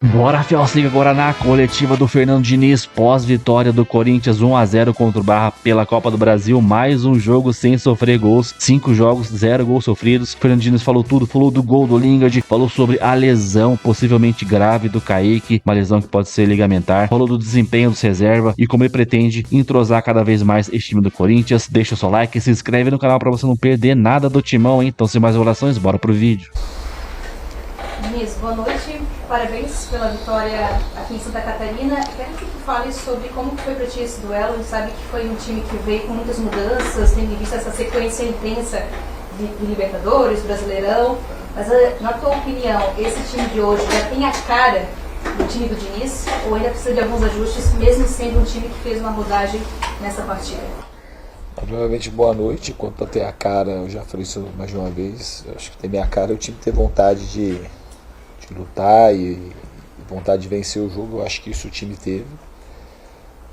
Bora, Fielciga, agora na coletiva do Fernando Diniz, pós-vitória do Corinthians 1-0 contra o Barra pela Copa do Brasil, mais um jogo sem sofrer gols, 5 jogos, 0 gols sofridos. Fernando Diniz falou tudo, falou do gol do Lingard, falou sobre a lesão possivelmente grave do Kaique, uma lesão que pode ser ligamentar, falou do desempenho dos reserva e como ele pretende entrosar cada vez mais esse time do Corinthians. Deixa o seu like e se inscreve no canal para você não perder nada do timão, hein? Então, sem mais orações, bora pro vídeo. Diniz, boa noite, parabéns pela vitória aqui em Santa Catarina. Quero que tu fale sobre como foi para ti esse duelo. A gente sabe que foi um time que veio com muitas mudanças, tendo visto essa sequência intensa de Libertadores, Brasileirão. Mas na tua opinião, esse time de hoje já tem a cara do time do Diniz ou ainda precisa de alguns ajustes, mesmo sendo um time que fez uma rodagem nessa partida? Primeiramente, boa noite. Quanto a ter a cara, eu já falei isso mais de uma vez, eu acho que ter minha cara é o time ter vontade de lutar e vontade de vencer o jogo. Eu acho que isso o time teve.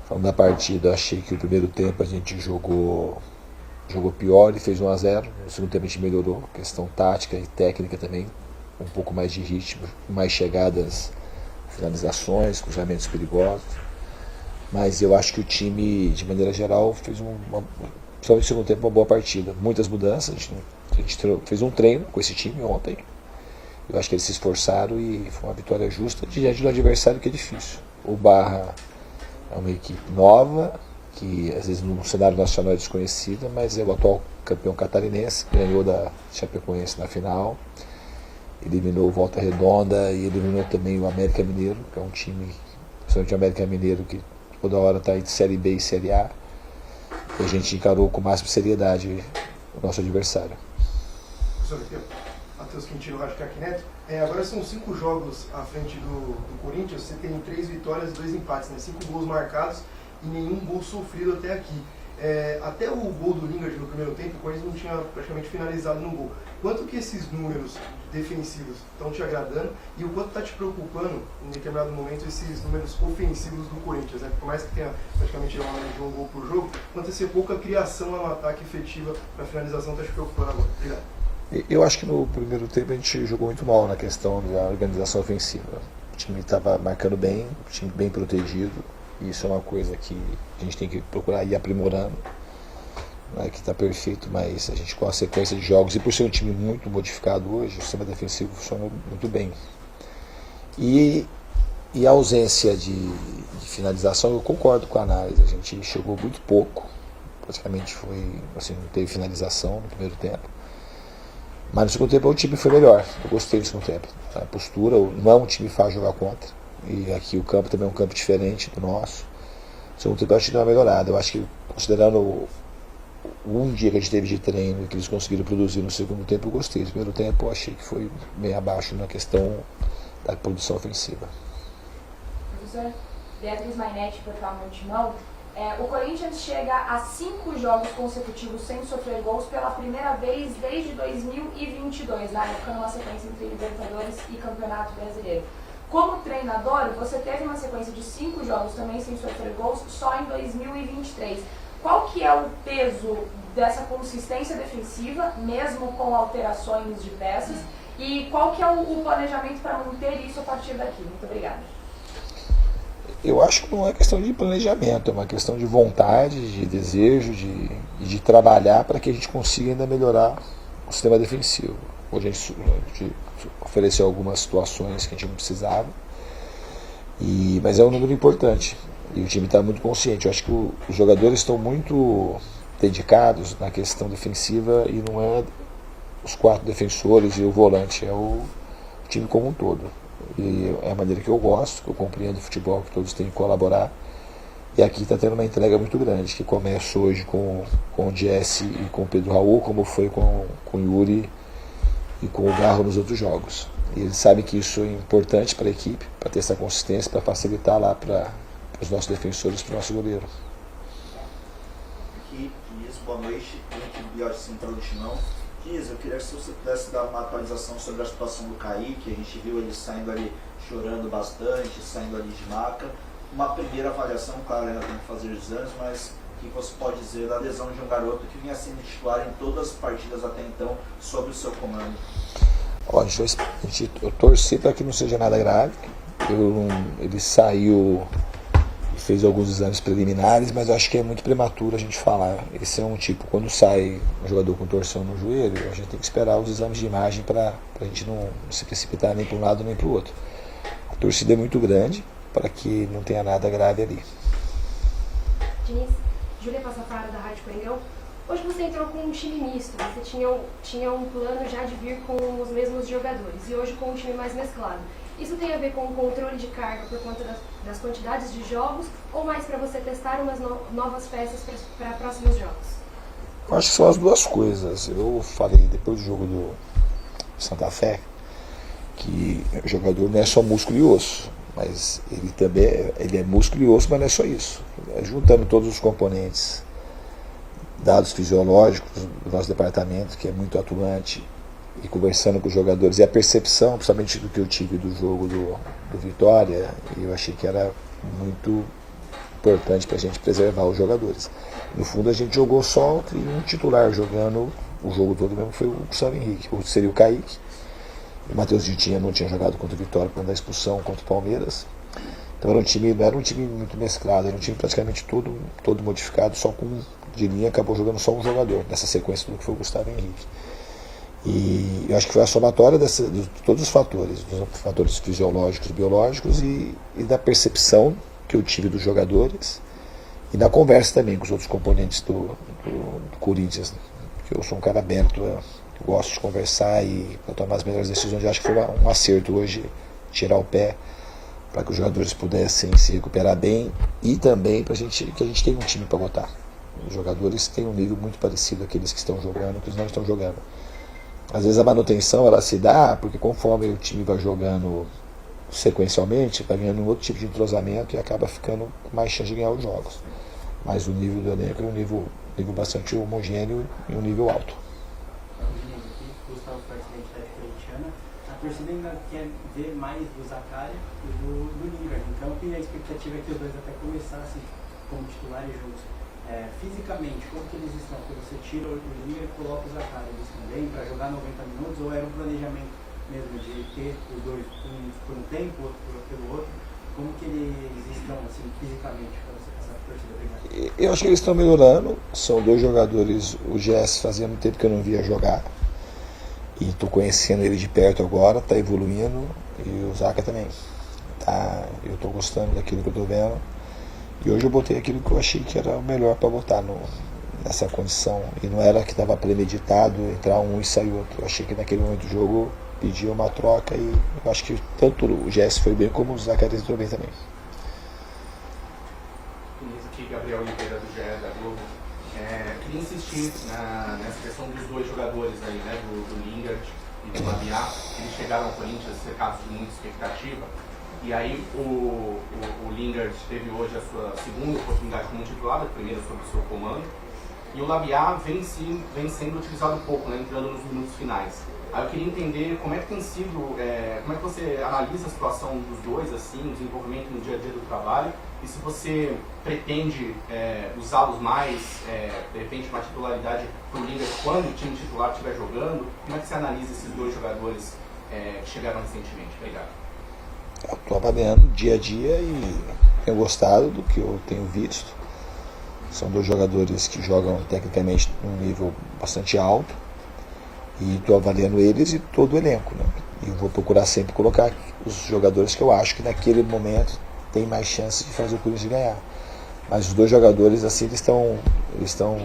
Falando da partida, eu achei que o primeiro tempo a gente jogou pior e fez 1-0. No segundo tempo a gente melhorou, questão tática e técnica também, um pouco mais de ritmo, mais chegadas, finalizações, cruzamentos perigosos. Mas eu acho que o time, de maneira geral, fez principalmente no segundo tempo, uma boa partida. Muitas mudanças, a gente fez um treino com esse time ontem. Eu acho que eles se esforçaram e foi uma vitória justa diante do adversário, que é difícil. O Barra é uma equipe nova, que às vezes no cenário nacional é desconhecida, mas é o atual campeão catarinense, ganhou da Chapecoense na final, eliminou o Volta Redonda e eliminou também o América Mineiro, que é um time, principalmente o América Mineiro, que toda hora está entre Série B e Série A. E a gente encarou com máxima seriedade o nosso adversário. Professor Matheus Quintino, Rádio Craque Neto. Agora são 5 jogos à frente do Corinthians, você tem 3 vitórias, 2 empates, né? 5 gols marcados e nenhum gol sofrido até aqui. Até o gol do Lingard no primeiro tempo, o Corinthians não tinha praticamente finalizado no gol. Quanto que esses números defensivos estão te agradando e o quanto está te preocupando, em determinado momento, esses números ofensivos do Corinthians, né? Por mais que tenha praticamente uma média de um gol por jogo, quanto a ser pouca criação no ataque efetiva para finalização está te preocupando agora? Obrigado. Eu acho que no primeiro tempo a gente jogou muito mal na questão da organização ofensiva. O time estava marcando bem, o time bem protegido, e isso é uma coisa que a gente tem que procurar ir aprimorando. Não é que está perfeito, mas a gente, com a sequência de jogos, e por ser um time muito modificado hoje, o sistema defensivo funciona muito bem. E a ausência de finalização, eu concordo com a análise, a gente chegou muito pouco, praticamente foi, assim, não teve finalização no primeiro tempo. Mas no segundo tempo o time foi melhor, eu gostei do segundo tempo. A postura, não é um time fácil jogar contra, e aqui o campo também é um campo diferente do nosso. No segundo tempo eu acho que deu uma melhorada, eu acho que, considerando um dia que a gente teve de treino e que eles conseguiram produzir no segundo tempo, eu gostei. No primeiro tempo eu achei que foi bem abaixo na questão da produção ofensiva. Professor, Beatriz Mainetti, portal Meu Timão. O Corinthians chega a 5 jogos consecutivos sem sofrer gols pela primeira vez desde 2022, na época numa sequência entre Libertadores e Campeonato Brasileiro. Como treinador, você teve uma sequência de 5 jogos também sem sofrer gols só em 2023. Qual que é o peso dessa consistência defensiva, mesmo com alterações de peças, e qual que é o planejamento para manter isso a partir daqui? Muito obrigada. Eu acho que não é questão de planejamento, é uma questão de vontade, de desejo, de trabalhar para que a gente consiga ainda melhorar o sistema defensivo. Hoje a gente ofereceu algumas situações que a gente não precisava, mas é um número importante e o time está muito consciente. Eu acho que os jogadores estão muito dedicados na questão defensiva e não é os 4 defensores e o volante, é o time como um todo. E é a maneira que eu gosto, que eu compreendo o futebol, que todos têm que colaborar. E aqui está tendo uma entrega muito grande, que começa hoje com o Jesse e com o Pedro Raul, como foi com o Yuri e com o Garro nos outros jogos. E eles sabem que isso é importante para a equipe, para ter essa consistência, para facilitar lá para os nossos defensores, para o nosso goleiro. Aqui, boa noite, aqui do Bióide Central do Timão. Eu queria que você pudesse dar uma atualização sobre a situação do Kaique. A gente viu ele saindo ali chorando bastante, saindo ali de maca. Uma primeira avaliação, claro, ainda tem que fazer exames, mas o que você pode dizer da lesão de um garoto que vinha sendo titular em todas as partidas até então, sob o seu comando? Eu torci para que não seja nada grave, Ele saiu e fez alguns exames preliminares, mas eu acho que é muito prematuro a gente falar. Esse é um tipo, quando sai um jogador com torção no joelho, a gente tem que esperar os exames de imagem para a gente não se precipitar nem para um lado nem para o outro. A torcida é muito grande para que não tenha nada grave ali. Diniz, Júlia Passafaro da Rádio Coringão. Hoje você entrou com um time misto, você tinha um plano já de vir com os mesmos jogadores e hoje com um time mais mesclado. Isso tem a ver com o controle de carga por conta das quantidades de jogos ou mais para você testar umas novas peças para próximos jogos? Eu acho que são as duas coisas. Eu falei depois do jogo do Santa Fé que o jogador não é só músculo e osso, mas ele também é músculo e osso, mas não é só isso. Juntando todos os componentes, dados fisiológicos do nosso departamento, que é muito atuante, e conversando com os jogadores, e a percepção, principalmente do que eu tive do jogo do Vitória, eu achei que era muito importante para a gente preservar os jogadores. No fundo, a gente jogou só um titular jogando o jogo todo mesmo, foi o Gustavo Henrique, ou seria o Kaique. O Matheus Vitinha não tinha jogado contra o Vitória por conta da expulsão contra o Palmeiras. Então não era um time muito mesclado, era um time praticamente todo modificado, só com de linha, acabou jogando só um jogador, nessa sequência do que foi o Gustavo Henrique. E eu acho que foi a somatória de todos os fatores fisiológicos, biológicos e da percepção que eu tive dos jogadores e da conversa também com os outros componentes do Corinthians, né? Porque eu sou um cara aberto, eu gosto de conversar e para tomar as melhores decisões. Eu acho que foi um acerto hoje tirar o pé para que os jogadores pudessem se recuperar bem e também que a gente tenha um time para votar. Os jogadores têm um nível muito parecido àqueles que estão jogando, que eles não estão jogando. Às vezes a manutenção ela se dá porque conforme o time vai jogando sequencialmente, vai ganhando um outro tipo de entrosamento e acaba ficando com mais chance de ganhar os jogos. Mas o nível do elenco é um nível bastante homogêneo e um nível alto. Gustavo, presidente da Corintiana, a torcida ainda quer ver mais do Zaccaria e do Lingard. Então a expectativa é que os dois até começassem como titulares juntos. Fisicamente, como que eles estão? Porque você tira o Lingard e coloca o Zaccaria, eles estão bem para jogar 90 minutos ou era um planejamento mesmo de ter os dois, um por um tempo, outro pelo outro? Como que eles estão assim, fisicamente para você passar por torcida? Obrigado. Eu acho que eles estão melhorando, são dois jogadores, o GS fazia muito tempo que eu não via jogar e estou conhecendo ele de perto agora, está evoluindo e o Zaca também. Eu estou gostando daquilo que eu estou vendo. E hoje eu botei aquilo que eu achei que era o melhor para botar nessa condição. E não era que estava premeditado entrar um e sair outro. Eu achei que naquele momento do jogo pedia uma troca e eu acho que tanto o Jess foi bem como o Zacarias entrou bem também. Aqui, Gabriel Oliveira do GE da Globo. Queria insistir nessa questão dos dois jogadores aí, né, do Lingard e do Labiá. Eles chegaram ao Corinthians cercados de muita expectativa. E aí o Lingard teve hoje a sua segunda oportunidade como titular, a primeira sob o seu comando. E o Labiá vem sendo utilizado pouco, né, entrando nos minutos finais. Aí eu queria entender como é que tem sido, como é que você analisa a situação dos dois, assim, o desenvolvimento no dia a dia do trabalho, e se você pretende usá-los mais, de repente uma titularidade para o Lingard quando o time titular estiver jogando, como é que você analisa esses dois jogadores que chegaram recentemente? Obrigado. Eu estou avaliando dia a dia e tenho gostado do que eu tenho visto. São dois jogadores que jogam tecnicamente num nível bastante alto e estou avaliando eles e todo o elenco, né? E vou procurar sempre colocar os jogadores que eu acho que naquele momento tem mais chance de fazer o Corinthians ganhar. Mas os dois jogadores assim eles estão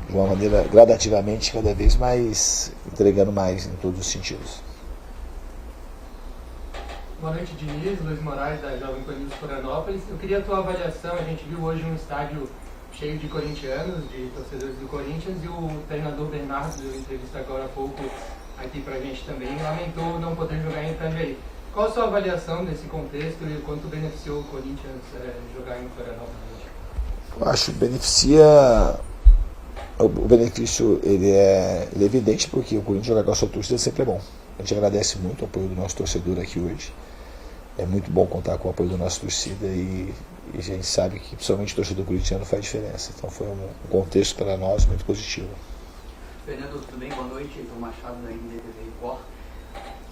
de uma maneira gradativamente cada vez mais entregando mais em todos os sentidos. Boa noite, Diniz, Luiz Moraes, da Jovem Pan News Florianópolis. Eu queria a tua avaliação, a gente viu hoje um estádio cheio de corintianos, de torcedores do Corinthians, e o treinador Bernardo deu entrevista agora há pouco aqui pra gente também, lamentou não poder jogar em Itajaí. Qual a sua avaliação desse contexto e o quanto beneficiou o Corinthians jogar em Florianópolis? Eu acho que o benefício ele é evidente porque o Corinthians jogar com a sua torcida sempre é bom. A gente agradece muito o apoio do nosso torcedor aqui hoje. É muito bom contar com o apoio da nossa torcida e a gente sabe que principalmente o torcedor corintiano faz diferença. Então foi um contexto para nós muito positivo. Fernando, tudo bem? Boa noite. João Machado da NDTV Record.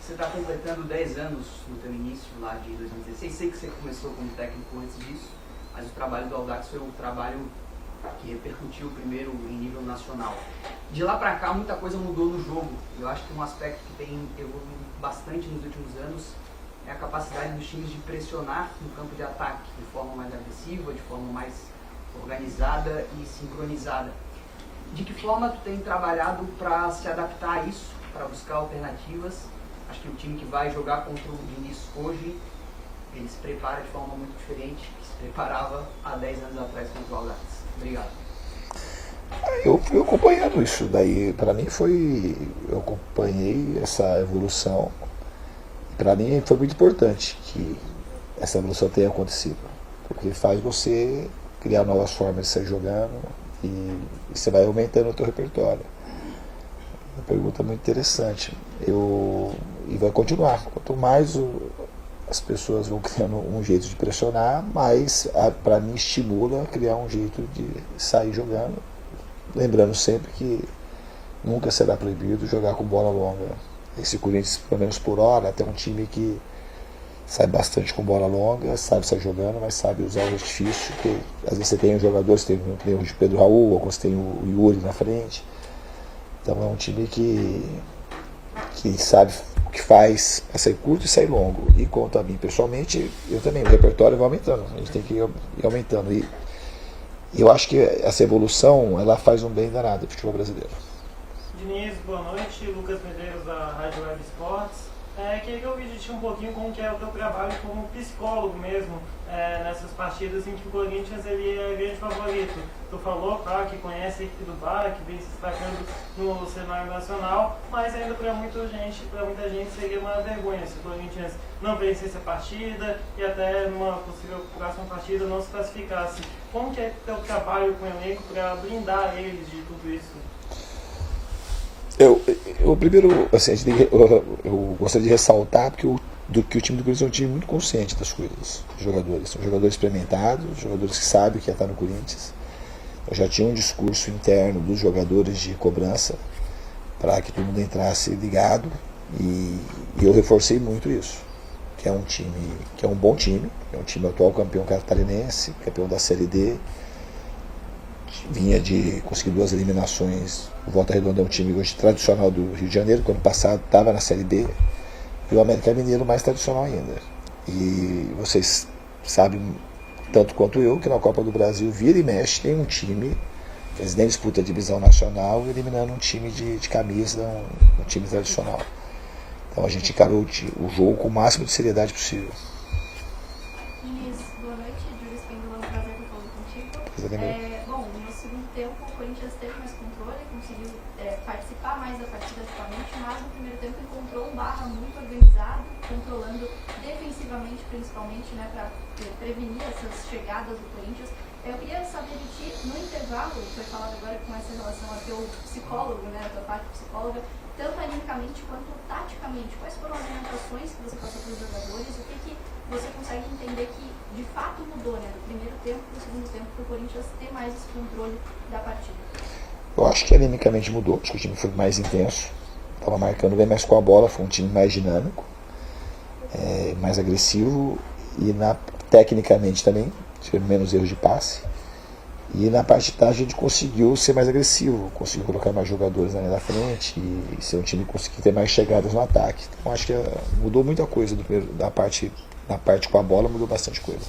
Você está completando 10 anos no teu início lá de 2016. Sei que você começou como técnico antes disso, mas o trabalho do Audax foi um trabalho que repercutiu primeiro em nível nacional. De lá para cá, muita coisa mudou no jogo. Eu acho que um aspecto que tem evoluído bastante nos últimos anos é a capacidade dos times de pressionar no campo de ataque de forma mais agressiva, de forma mais organizada e sincronizada. De que forma tu tem trabalhado para se adaptar a isso, para buscar alternativas? Acho que o time que vai jogar contra o Diniz hoje, ele se prepara de forma muito diferente que se preparava há 10 anos atrás contra o Audax. Obrigado. Eu fui acompanhando isso, daí para mim eu acompanhei essa evolução, para mim foi muito importante que essa evolução tenha acontecido, porque faz você criar novas formas de sair jogando e você vai aumentando o teu repertório. Uma pergunta muito interessante. E vai continuar. Quanto mais as pessoas vão criando um jeito de pressionar, mais para mim estimula a criar um jeito de sair jogando. Lembrando sempre que nunca será proibido jogar com bola longa. Esse Corinthians, pelo menos por hora, tem um time que sai bastante com bola longa, sabe sair jogando, mas sabe usar o artifício. Porque às vezes você tem jogadores, tem o de Pedro Raul, alguns tem o Yuri na frente. Então é um time que sabe o que faz para sair curto e sair longo. E quanto a mim pessoalmente, eu também, o repertório vai aumentando, a gente tem que ir aumentando. E eu acho que essa evolução ela faz um bem danado para o futebol brasileiro. Diniz, boa noite. Lucas Medeiros da Rádio Web Sports. Queria que eu ouvisse de ti um pouquinho como que é o teu trabalho como psicólogo mesmo, nessas partidas em que o Corinthians ele é grande favorito. Tu falou, claro, que conhece a equipe do Bar, que vem se destacando no cenário nacional, mas ainda para muita gente seria uma vergonha se o Corinthians não vencesse a partida e até numa possível próxima partida não se classificasse. Como que é o teu trabalho com o elenco para blindar eles de tudo isso? Eu primeiro, assim, eu gostaria de ressaltar que o time do Corinthians é um time muito consciente das coisas. Os jogadores são jogadores experimentados, jogadores que sabem o que é estar no Corinthians. Eu já tinha um discurso interno dos jogadores de cobrança para que todo mundo entrasse ligado e eu reforcei muito isso. Que é um time, que é um bom time, é um time atual campeão catarinense, campeão da Série D. Vinha de conseguir 2 eliminações. O Volta Redonda é um time hoje tradicional do Rio de Janeiro, que ano passado estava na Série D, e o América Mineiro mais tradicional ainda. E vocês sabem, tanto quanto eu, que na Copa do Brasil vira e mexe tem um time, eles nem disputam a divisão nacional, eliminando um time de camisa, um time tradicional. Então a gente encarou o jogo com o máximo de seriedade possível. Inês, boa noite. Júlia Spengler, um prazer estar falando contigo. Bom, no segundo tempo o Corinthians teve mais controle, conseguiu participar mais da partida ativamente, mas no primeiro tempo encontrou um Barra muito organizado, controlando defensivamente principalmente, para prevenir essas chegadas do Corinthians. Eu queria saber de ti, no intervalo, foi falado agora com essa relação a teu psicólogo, a tua parte psicóloga, tanto animicamente quanto taticamente, quais foram as orientações que você passou para os jogadores, o que você consegue entender que de fato mudou, do primeiro tempo para o segundo tempo, para o Corinthians ter mais esse controle da partida? Eu acho que animicamente mudou, acho que o time foi mais intenso, estava marcando bem mais com a bola, foi um time mais dinâmico, mais agressivo e tecnicamente também, tive menos erros de passe. E na parte de trás a gente conseguiu ser mais agressivo, conseguiu colocar mais jogadores na linha da frente e ser um time que conseguiu ter mais chegadas no ataque. Então acho que mudou muita coisa na parte com a bola, mudou bastante coisa.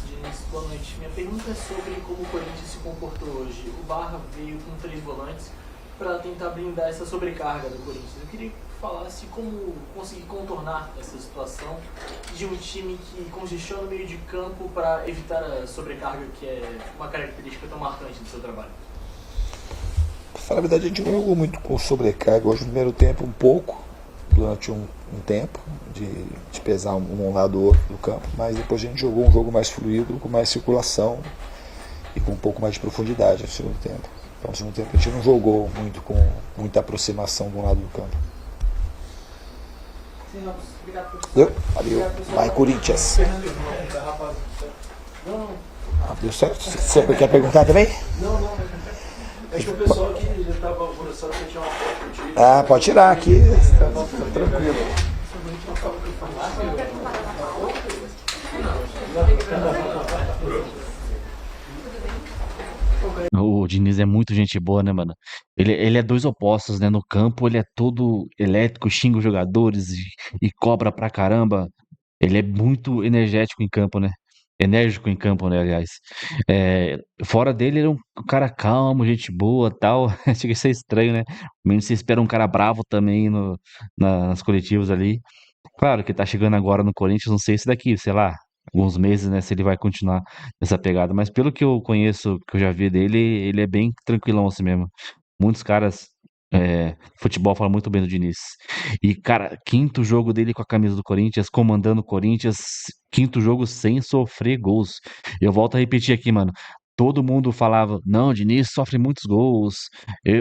Diniz, boa noite. Minha pergunta é sobre como o Corinthians se comportou hoje. O Barra veio com 3 volantes para tentar blindar essa sobrecarga do Corinthians. Eu queria que falasse como conseguir contornar essa situação de um time que congestiona o meio de campo para evitar a sobrecarga, que é uma característica tão marcante do seu trabalho. Pra falar a verdade, a gente não jogou muito com sobrecarga. Hoje no primeiro tempo um pouco, durante um tempo, de pesar um lado ou outro do campo, mas depois a gente jogou um jogo mais fluido, com mais circulação e com um pouco mais de profundidade no segundo tempo. Então no segundo tempo a gente não jogou muito com muita aproximação de um lado do campo. Valeu. Vai, Corinthians. Não. Deu certo? Você quer perguntar também? Não. Acho que o pessoal aqui já estava alvoroçado que tinha uma foto contigo. Ah, pode tirar aqui, tá tranquilo. O Diniz é muito gente boa, né, mano? Ele é dois opostos, né? No campo ele é todo elétrico, xinga os jogadores e cobra pra caramba. Ele é muito energético em campo, né? Enérgico em campo, né, aliás. Fora dele, ele é um cara calmo, gente boa, tal. Chega a ser estranho, né? Menos você espera um cara bravo também nas coletivas ali. Claro que tá chegando agora no Corinthians, não sei se daqui, sei lá, alguns meses, né, se ele vai continuar nessa pegada, mas pelo que eu conheço, que eu já vi dele, ele é bem tranquilão assim mesmo. Muitos caras, futebol falam muito bem do Diniz. E, cara, quinto jogo dele com a camisa do Corinthians, comandando o Corinthians, quinto jogo sem sofrer gols. Eu volto a repetir aqui, mano. Todo mundo falava, não, o Diniz sofre muitos gols,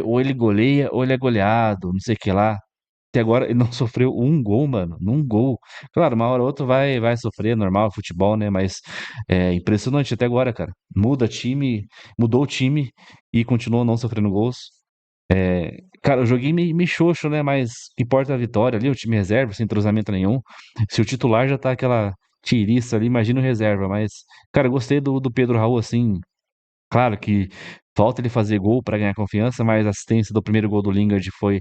ou ele goleia ou ele é goleado, não sei o que lá. Até agora ele não sofreu um gol, mano. Num gol. Claro, uma hora ou outra vai sofrer, normal, futebol, né? Mas é impressionante até agora, cara. Mudou o time e continuou não sofrendo gols. Cara, eu joguei meio xoxo, né? Mas o que importa é a vitória ali, o time reserva, sem entrosamento nenhum. Se o titular já tá aquela tiriça ali, imagina o reserva. Mas, cara, eu gostei do Pedro Raul, assim. Claro que falta ele fazer gol para ganhar confiança, mas a assistência do primeiro gol do Lingard foi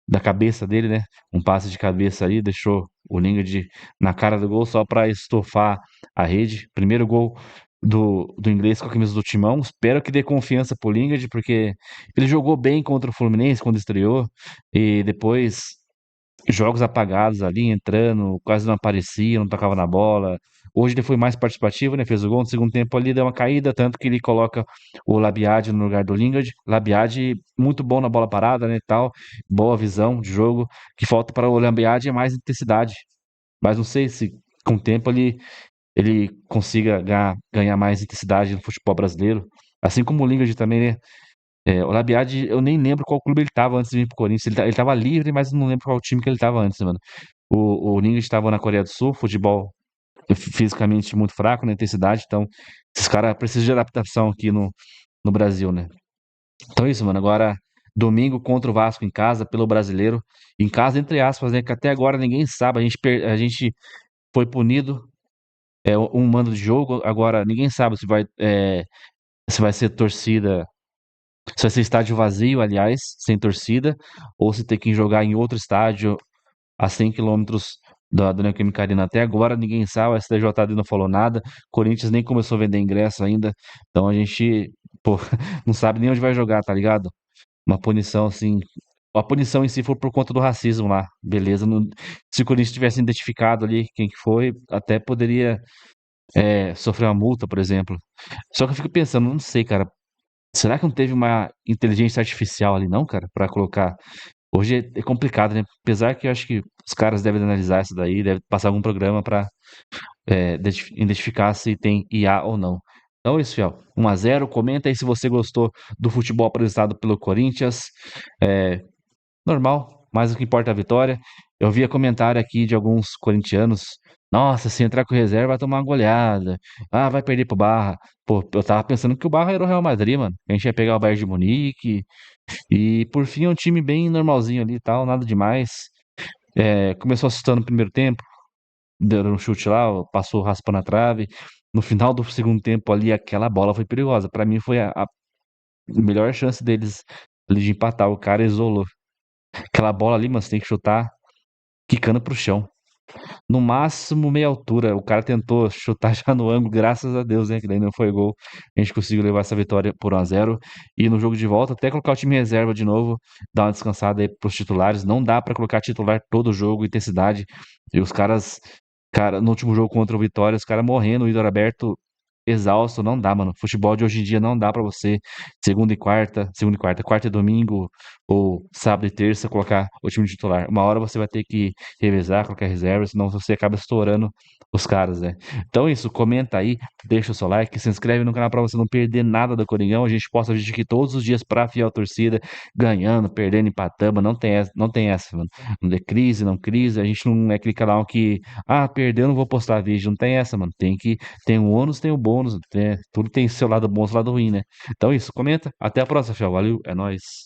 da cabeça dele, né? Um passe de cabeça ali, deixou o Lingard na cara do gol só para estofar a rede. Primeiro gol do inglês com a camisa do Timão. Espero que dê confiança pro Lingard, porque ele jogou bem contra o Fluminense quando estreou e depois jogos apagados ali, entrando, quase não aparecia, não tocava na bola. Hoje ele foi mais participativo, né? Fez o gol. No segundo tempo ali deu uma caída, tanto que ele coloca o Labiad no lugar do Lingard. Labiad muito bom na bola parada, né? Tal, boa visão de jogo. O que falta para o Labiad é mais intensidade. Mas não sei se com o tempo ele consiga ganhar mais intensidade no futebol brasileiro. Assim como o Lingard também, né? O Labiad, eu nem lembro qual clube ele tava antes de vir pro Corinthians. Ele tava livre, mas eu não lembro qual time que ele tava antes, mano. O Lingard estava na Coreia do Sul, futebol fisicamente muito fraco na intensidade, então esses caras precisam de adaptação aqui no Brasil, né? Então é isso, mano. Agora, domingo contra o Vasco em casa, pelo Brasileiro. Em casa, entre aspas, né? Que até agora ninguém sabe. A gente foi punido, um mando de jogo. Agora, ninguém sabe se vai ser torcida. Se vai ser estádio vazio, aliás, sem torcida, ou se tem que jogar em outro estádio a 100 quilômetros da Neoquímica Arena. Até agora ninguém sabe, a STJD não falou nada, Corinthians nem começou a vender ingresso ainda, então a gente, pô, não sabe nem onde vai jogar, tá ligado? Uma punição assim. A punição em si foi por conta do racismo lá, beleza? Se o Corinthians tivesse identificado ali quem que foi, até poderia sofrer uma multa, por exemplo. Só que eu fico pensando, não sei, cara. Será que não teve uma inteligência artificial ali, não, cara, pra colocar? Hoje é complicado, né? Apesar que eu acho que os caras devem analisar isso daí, devem passar algum programa pra identificar se tem IA ou não. Então é isso, fiel. 1-0. Comenta aí se você gostou do futebol apresentado pelo Corinthians. É, normal, mas o que importa é a vitória. Eu via comentário aqui de alguns corintianos. Nossa, se entrar com reserva vai tomar uma goleada. Ah, vai perder pro Barra. Pô, eu tava pensando que o Barra era o Real Madrid, mano. A gente ia pegar o Bayern de Munique. E por fim é um time bem normalzinho ali e tal, nada demais. Começou assustando no primeiro tempo, deu um chute lá, passou raspando a trave. No final do segundo tempo ali, aquela bola foi perigosa. Pra mim foi a melhor chance deles ali de empatar. O cara isolou. Aquela bola ali, mano, você tem que chutar quicando pro chão. No máximo meia altura. O cara tentou chutar já no ângulo, graças a Deus, né? Que daí não foi gol. A gente conseguiu levar essa vitória por 1-0. E no jogo de volta, até colocar o time em reserva de novo, dar uma descansada aí pros titulares. Não dá pra colocar titular todo o jogo, intensidade. E os caras, cara, no último jogo contra o Vitória, os caras morrendo, o Idor aberto, exausto, não dá, mano. Futebol de hoje em dia não dá pra você. Segunda e quarta, quarta e domingo, ou sábado e terça colocar o time titular. Uma hora você vai ter que revezar, colocar reserva, senão você acaba estourando os caras, né? Então é isso, comenta aí, deixa o seu like, se inscreve no canal para você não perder nada do Coringão. A gente posta vídeo aqui todos os dias pra fiel torcida, ganhando, perdendo, empatando, não tem essa, mano. Não dê crise, não crise, a gente não é aquele canal que, perdeu, não vou postar vídeo, não tem essa, mano. Tem o ônus, tem o bônus, tudo tem seu lado bom, seu lado ruim, né? Então é isso, comenta, até a próxima, fiel, valeu, é nóis.